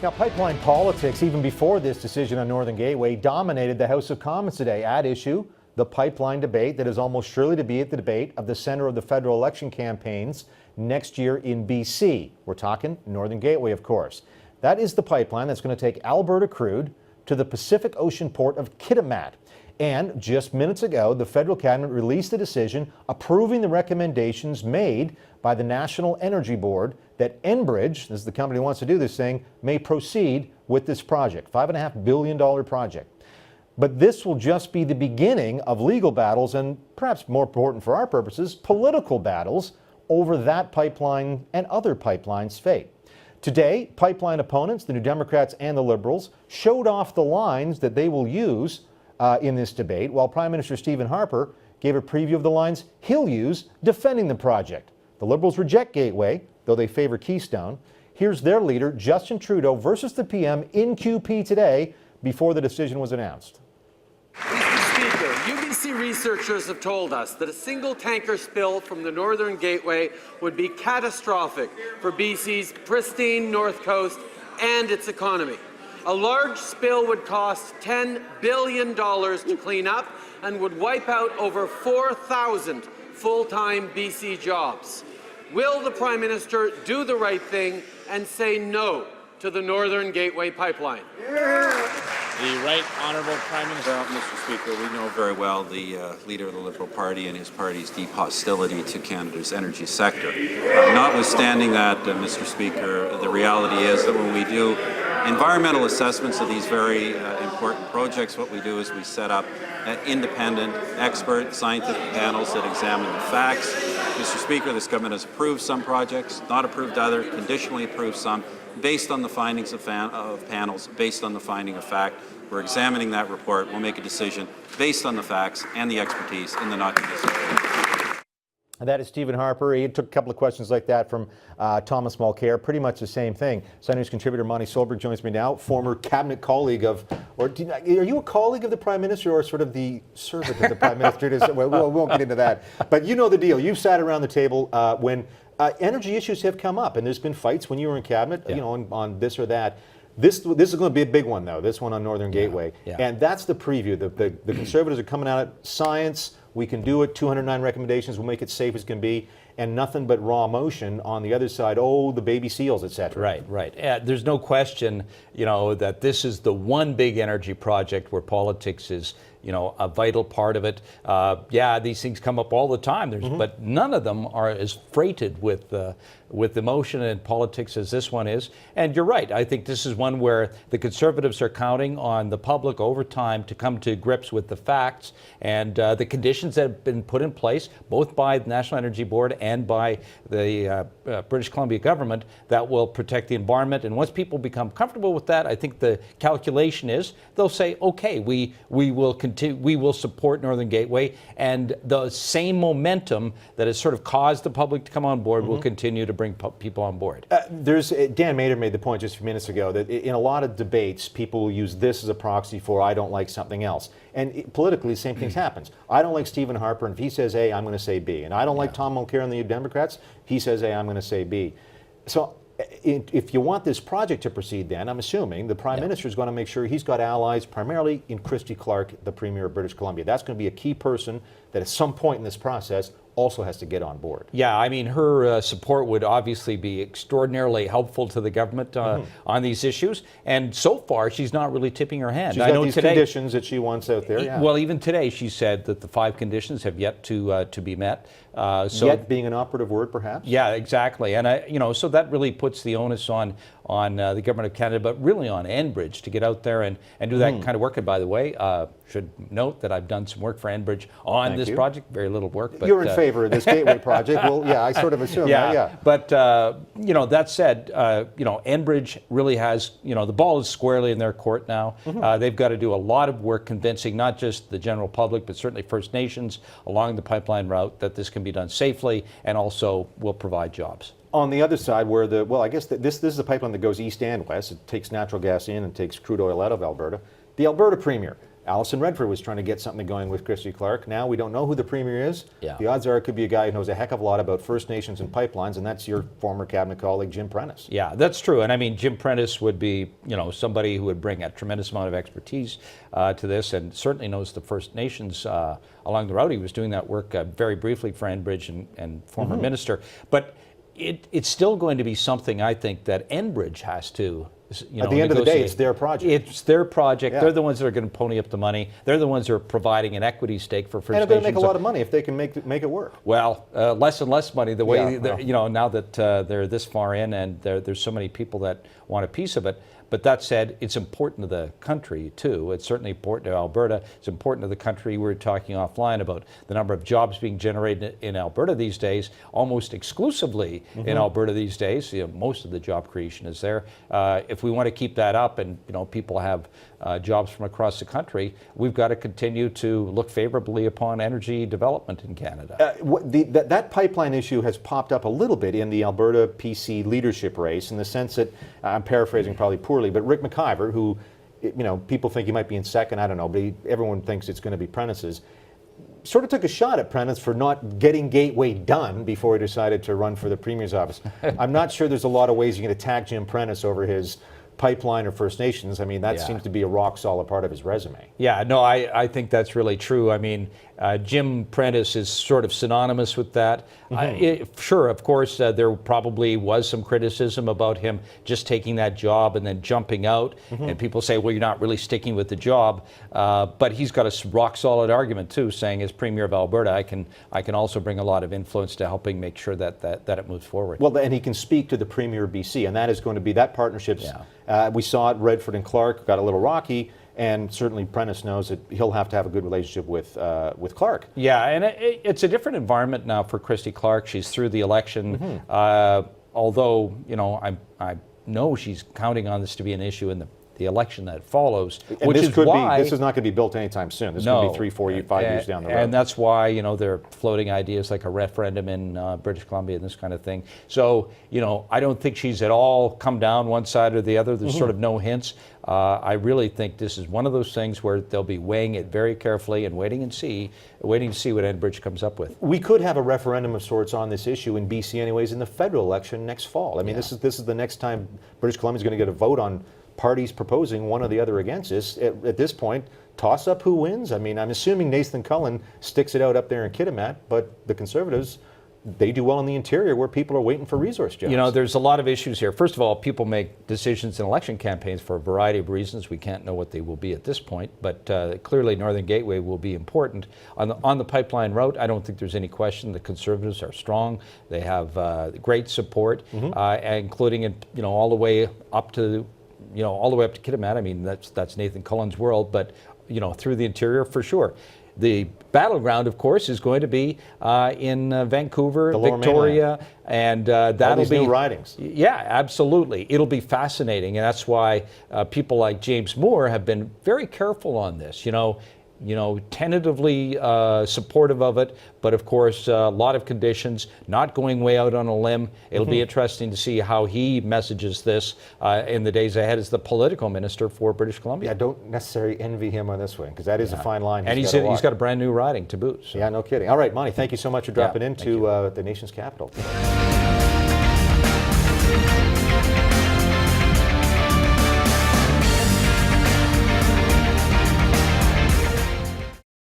Now, pipeline politics, even before this decision on Northern Gateway, dominated the House of Commons today. At issue, the pipeline debate that is almost surely to be at the debate of the center of the federal election campaigns next year in BC. We're talking Northern Gateway, of course. That is the pipeline that's going to take Alberta crude to the Pacific Ocean port of Kitimat. And just minutes ago, the federal cabinet released a decision approving the recommendations made by the National Energy Board that Enbridge, this is the company who wants to do this thing, may proceed with this project, $5.5 billion project. But this will just be the beginning of legal battles and, perhaps more important for our purposes, political battles over that pipeline and other pipelines' fate. Today, pipeline opponents, the New Democrats and the Liberals, showed off the lines that they will use in this debate, while Prime Minister Stephen Harper gave a preview of the lines he'll use defending the project. The Liberals reject Gateway, though they favor Keystone. Here's their leader, Justin Trudeau, versus the PM in QP today before the decision was announced. Mr. Speaker, UBC researchers have told us that a single tanker spill from the Northern Gateway would be catastrophic for BC's pristine North Coast and its economy. A large spill would cost $10 billion to clean up and would wipe out over 4,000 full-time BC jobs. Will the Prime Minister do the right thing and say no to the Northern Gateway pipeline? The Right Honourable Prime Minister. Well, Mr. Speaker, we know very well the leader of the Liberal Party and his party's deep hostility to Canada's energy sector. Notwithstanding that, Mr. Speaker, the reality is that when we do environmental assessments of these very important projects, what we do is we set up independent, expert, scientific panels that examine the facts. Mr. Speaker, this government has approved some projects, not approved other, conditionally approved some, based on the findings of panels, based on the finding of fact. We're examining that report. We'll make a decision based on the facts and the expertise in the not-too-distant future. That is Stephen Harper. He took a couple of questions like that from Thomas Mulcair. Pretty much the same thing. Sun News contributor Monty Solberg joins me now, former cabinet colleague of, are you a colleague of the Prime Minister or sort of the servant of the Prime Minister? Well, we won't get into that. But you know the deal. You've sat around the table when energy issues have come up, and there's been fights when you were in cabinet, you know, on this or that. This is going to be a big one, though, this one on Northern Gateway. And that's the preview. The Conservatives are coming out at science. We can do it. 209 recommendations. We'll make it safe as can be. And nothing but raw emotion on the other side. Oh, the baby seals, et cetera. Right. There's no question, you know, that this is the one big energy project where politics is, you know, a vital part of it. These things come up all the time. But none of them are as freighted with emotion and politics as this one is. And you're right. I think this is one where the Conservatives are counting on the public over time to come to grips with the facts and the conditions that have been put in place, both by the National Energy Board and by the British Columbia government, that will protect the environment. And once people become comfortable with that, I think the calculation is they'll say, okay, we will continue, we will support Northern Gateway, and the same momentum that has sort of caused the public to come on board will continue to bring people on board. Dan Maynard made the point just a few minutes ago that in a lot of debates, people will use this as a proxy for I don't like something else. And politically, the same thing happens. I don't like Stephen Harper, and if he says A, I'm going to say B. And I don't like Tom Mulcair and the Democrats, he says A, I'm going to say B. So if you want this project to proceed, then I'm assuming the Prime Minister is going to make sure he's got allies primarily in Christy Clark, the Premier of British Columbia. That's going to be a key person that at some point in this process also has to get on board. Yeah, I mean, her support would obviously be extraordinarily helpful to the government on these issues. And so far, she's not really tipping her hand. She's got these conditions that she wants out there. Well, even today, she said that the 5 conditions have yet to be met. So yet being an operative word, perhaps? Yeah, exactly. And so that really puts the onus on the government of Canada, but really on Enbridge to get out there and do that kind of work. And by the way, should note that I've done some work for Enbridge on this project, very little work. But you're in favor of this Gateway project. Well, yeah, I sort of assume that, But, that said, Enbridge really has, the ball is squarely in their court now. They've got to do a lot of work convincing not just the general public, but certainly First Nations along the pipeline route that this can be done safely and also will provide jobs. On the other side, where I guess this is a pipeline that goes east and west. It takes natural gas in and takes crude oil out of Alberta. The Alberta Premier, Alison Redford was trying to get something going with Christy Clark. Now we don't know who the premier is. Yeah. The odds are it could be a guy who knows a heck of a lot about First Nations and pipelines, and that's your former cabinet colleague, Jim Prentice. Yeah, that's true. And I mean, Jim Prentice would be, somebody who would bring a tremendous amount of expertise to this, and certainly knows the First Nations along the route. He was doing that work very briefly for Enbridge and former minister. But it's still going to be something, I think, that Enbridge has to At the end of the day, it's their project. It's their project. Yeah. They're the ones that are going to pony up the money. They're the ones that are providing an equity stake for First And they're going Nations. to make a lot of money if they can make it work. Well, less and less money. The way Yeah, well. now that they're this far in, and there's so many people that want a piece of it. But that said, it's important to the country too. It's certainly important to Alberta. It's important to the country. We were talking offline about the number of jobs being generated in Alberta these days, almost exclusively in Alberta these days. Most of the job creation is there. If we want to keep that up, and people have jobs from across the country, we've got to continue to look favorably upon energy development in Canada. That pipeline issue has popped up a little bit in the Alberta PC leadership race, in the sense that, I'm paraphrasing probably poorly, but Rick McIver, who, people think he might be in second, I don't know, but everyone thinks it's going to be Prentice's, sort of took a shot at Prentice for not getting Gateway done before he decided to run for the Premier's office. I'm not sure there's a lot of ways you can attack Jim Prentice over his pipeline or First Nations. I mean, that seems to be a rock solid part of his resume. Yeah, no, I think that's really true. I mean, Jim Prentice is sort of synonymous with that. Sure, of course, there probably was some criticism about him just taking that job and then jumping out. And people say, well, you're not really sticking with the job. But he's got a rock solid argument too, saying as Premier of Alberta, I can also bring a lot of influence to helping make sure that it moves forward. Well, and he can speak to the Premier of BC, and that is going to be that partnership. We saw it, Redford and Clark got a little rocky. And certainly Prentice knows that he'll have to have a good relationship with Clark. Yeah, and it's a different environment now for Christy Clark. She's through the election, although I know she's counting on this to be an issue in the election that follows, And which is why this is not going to be built anytime soon. This is going to be 3, 4, 5 years down the road. And that's why they're floating ideas like a referendum in British Columbia and this kind of thing. So I don't think she's at all come down one side or the other. There's sort of no hints. I really think this is one of those things where they'll be weighing it very carefully and waiting to see what Enbridge comes up with. We could have a referendum of sorts on this issue in BC anyways in the federal election next fall. I mean, this is the next time British Columbia is going to get a vote on parties proposing one or the other against this. At this point, toss up who wins. I mean, I'm assuming Nathan Cullen sticks it out up there in Kitimat, but the Conservatives, they do well in the interior where people are waiting for resource jobs. There's a lot of issues here. First of all, people make decisions in election campaigns for a variety of reasons. We can't know what they will be at this point, but clearly Northern Gateway will be important. On the pipeline route, I don't think there's any question the Conservatives are strong. They have great support, including all the way up to Kitimat. I mean, that's Nathan Cullen's world, but through the interior for sure. The battleground, of course, is going to be in Vancouver, Victoria, and that'll be new ridings. Yeah, absolutely. It'll be fascinating, and that's why people like James Moore have been very careful on this. Tentatively supportive of it, but of course, a lot of conditions, not going way out on a limb. It'll be interesting to see how he messages this in the days ahead as the political minister for British Columbia. Yeah, don't necessarily envy him on this one, because that is a fine line. And he's got a brand new riding to boot. So. Yeah, no kidding. All right, Monty, thank you so much for dropping into the nation's capital.